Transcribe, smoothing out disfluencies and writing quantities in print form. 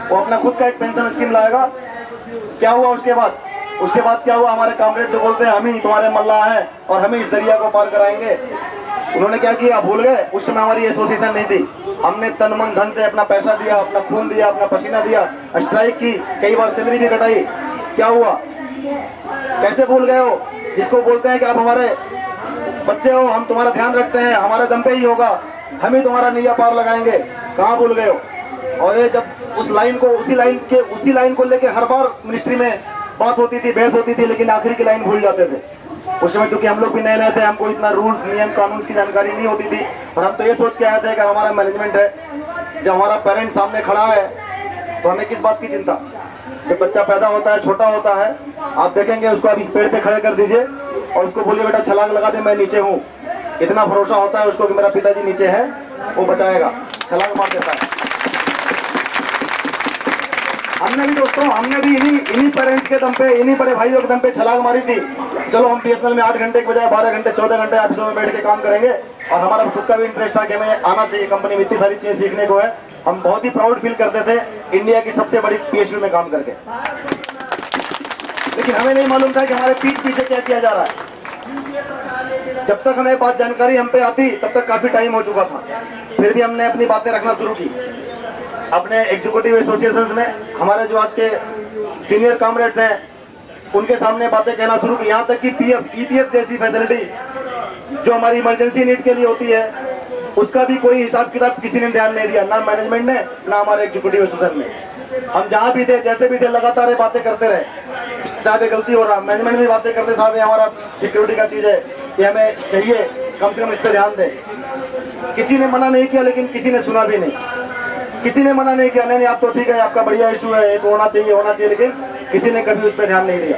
वो अपना खुद का एक पेंशन स्कीम लाएगा। क्या हुआ उसके बाद क्या हुआ? हमारे कॉमरेड जो बोलते हैं हम ही तुम्हारे मल्लाह हैं और हम ही इस दरिया को पार कराएंगे, उन्होंने क्या किया भूल गए? उस समय हमारी एसोसिएशन नहीं थी, हमने तन मन धन से अपना पैसा दिया, अपना खून दिया, अपना पसीना दिया, स्ट्राइक की, कई बार सैलरी भी कटाई। क्या हुआ? कैसे भूल गए हो? जिसको बोलते हैं कि आप हमारे बच्चे हो, हम तुम्हारा ध्यान रखते हैं, हमारे दम पे ही होगा, हम ही तुम्हारा नैया पार लगाएंगे, कहाँ भूल गए हो? और ये जब उस लाइन को उसी लाइन को लेके हर बार मिनिस्ट्री में बात होती थी, बहस होती थी, लेकिन आखिरी की लाइन भूल जाते थे। उस समय चूंकि हम लोग भी नए नए थे, हमको इतना रूल्स नियम कानून की जानकारी नहीं होती थी, और हम तो ये सोच के आए थे कि हमारा मैनेजमेंट है, जब हमारा पेरेंट सामने खड़ा है तो हमें किस बात की चिंता। जब बच्चा पैदा होता है, छोटा होता है, आप देखेंगे उसको अब इस पेड़ पे खड़े कर दीजिए और उसको बोलिए बेटा छलांग लगा दे, मैं नीचे हूँ, इतना भरोसा होता है उसको कि मेरा पिताजी नीचे है, वो बचाएगा, छलांग मार देता है। हमने भी दोस्तों, हमने भी इन्हीं पेरेंट्स के दम पे, इन्हीं बड़े भाइयों के दम पे छलांग मारी थी। चलो हम बीएसएनएल में 8 घंटे के बजाय 12 घंटे 14 घंटे ऑफिसों में बैठ के काम करेंगे, और हमारा खुद का भी इंटरेस्ट था कि हमें आना चाहिए, कंपनी में इतनी सारी चीजें सीखने को है। हम बहुत ही प्राउड फील करते थे इंडिया की सबसे बड़ी पीएसयू में काम करके, लेकिन हमें नहीं मालूम था कि हमारे पीठ पीछे क्या किया जा रहा है। जब तक हमें बात जानकारी हम पे आती तब तक काफी टाइम हो चुका था, फिर भी हमने अपनी बातें रखना शुरू की अपने एग्जीक्यूटिव एसोसिएशंस में। हमारे जो आज के सीनियर कॉमरेड्स हैं उनके सामने बातें कहना शुरू की, यहाँ तक कि ईपीएफ जैसी फैसिलिटी जो हमारी इमरजेंसी नीड के लिए होती है, उसका भी कोई हिसाब किताब किसी ने ध्यान नहीं दिया, ना मैनेजमेंट ने, ना हमारे एग्जीक्यूटिव एसोसिएशन ने। हम जहाँ भी थे, जैसे भी थे, लगातार बातें करते रहे, साहब ये गलती हो रहा, मैनेजमेंट भी बातें करते, साहब ये हमारा सिक्योरिटी का चीज है, ये हमें चाहिए, कम से कम इस पर ध्यान दें। किसी ने मना नहीं किया, लेकिन किसी ने सुना भी नहीं। किसी ने मना नहीं किया, नहीं आप तो ठीक है, आपका बढ़िया इशू है, एक होना चाहिए, लेकिन किसी ने कभी उस पर ध्यान नहीं दिया।